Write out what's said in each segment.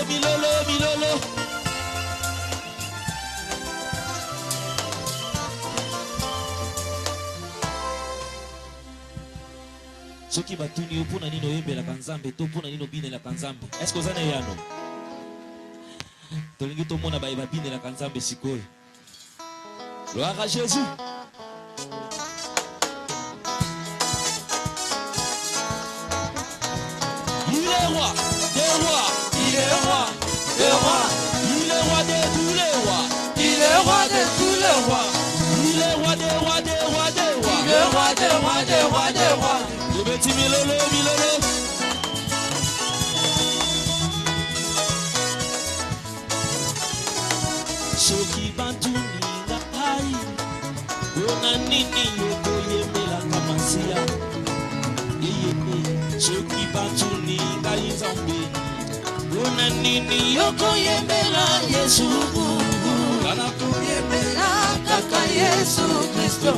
milolo. Soki batuni yo pona nino yembela kanzambe to pona nino bine la kanzambe. Est-ce que vous en avez yano? Tolingi to mona ba bine la kanzambe sikoyo. Gloire à Jésus. Il est roi des rois, il est roi des rois, il est roi de tous les rois, il est roi de tous les rois, il est roi des rois des rois des rois, il est roi des rois des rois des rois. Le petit milolo. Soki bantuni na hai, ona nini yoko yemela kamasia. Soki bantuni na izambe, ona nini yoko yemela Yesu. Kana kuyemela kaka Yesu Kristo.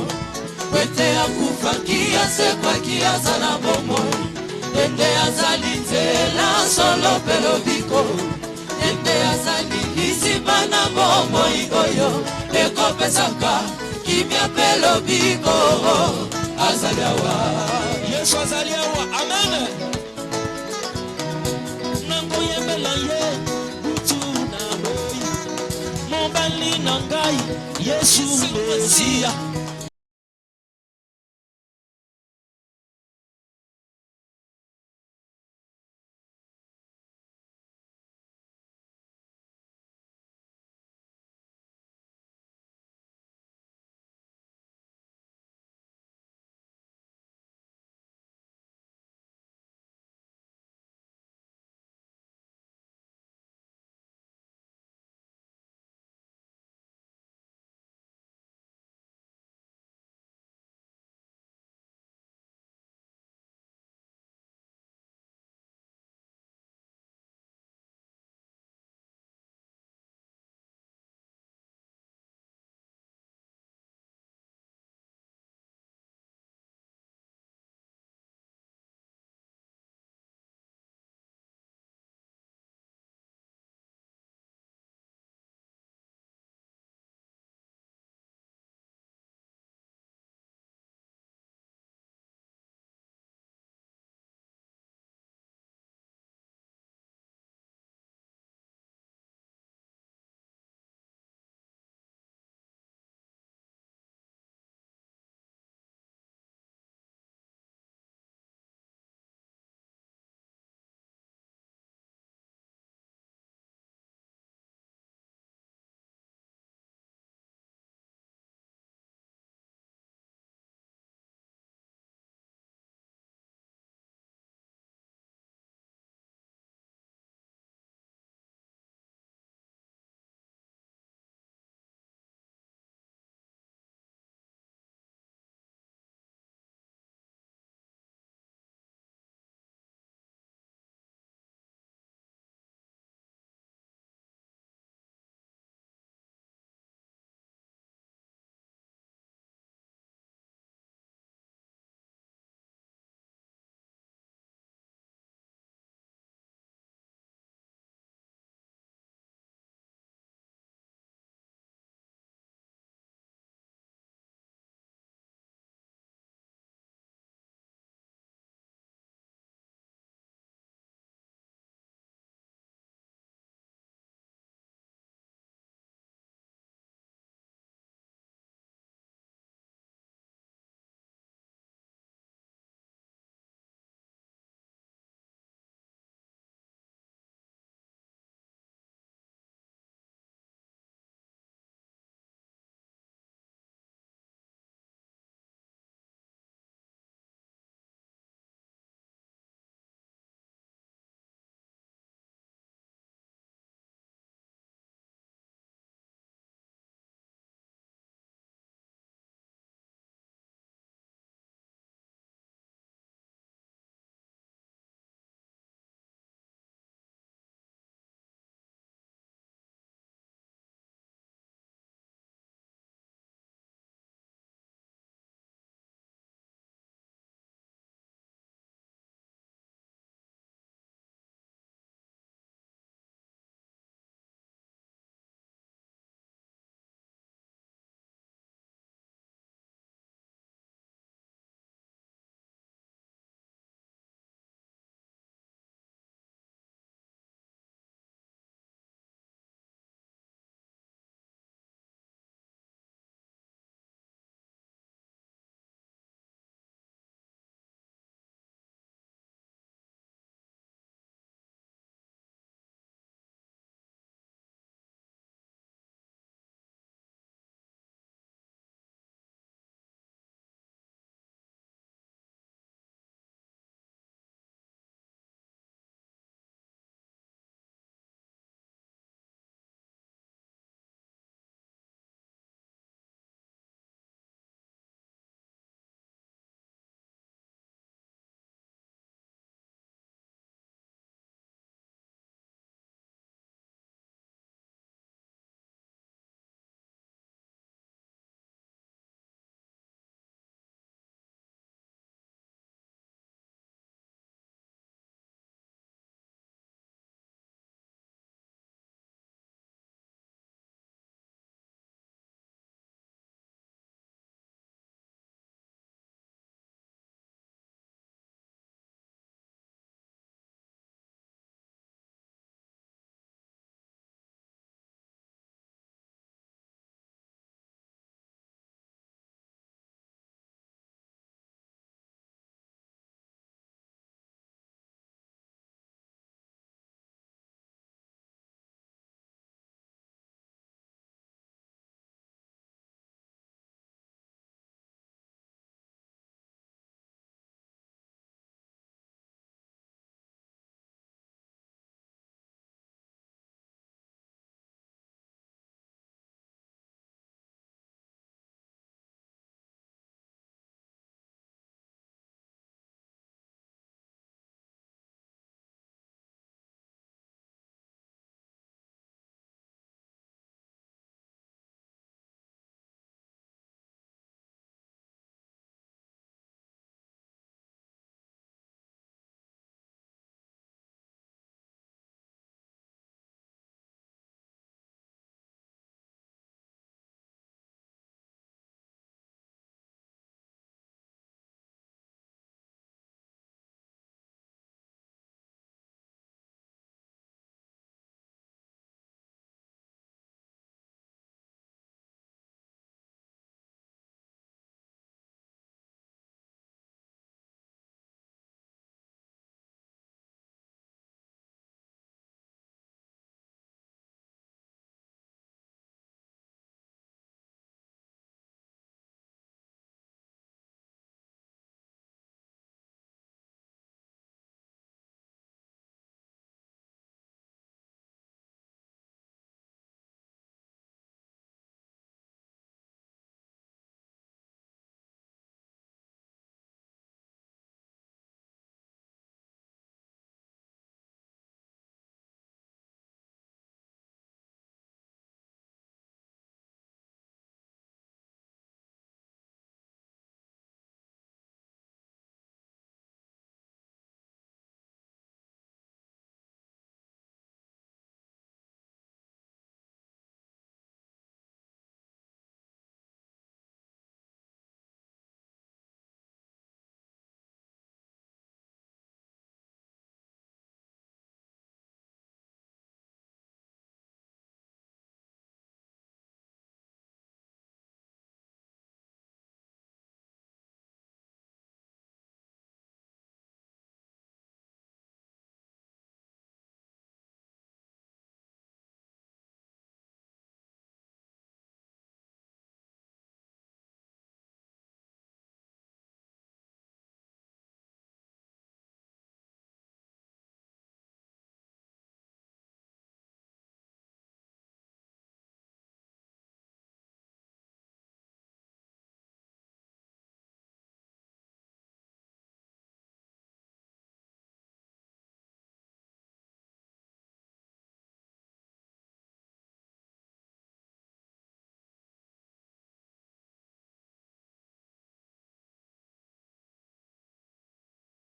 Wete akufakia sekwa kiaza na bomo. Ende azali tela solo pelobiko. Ende azali isibana bomo ikoyo. Eko pesaka kimia pelobiko. Azali awa Yesu azali awa. Amen. Nango yembela ye butu na boy. Mobali nangai Yesu Mesia.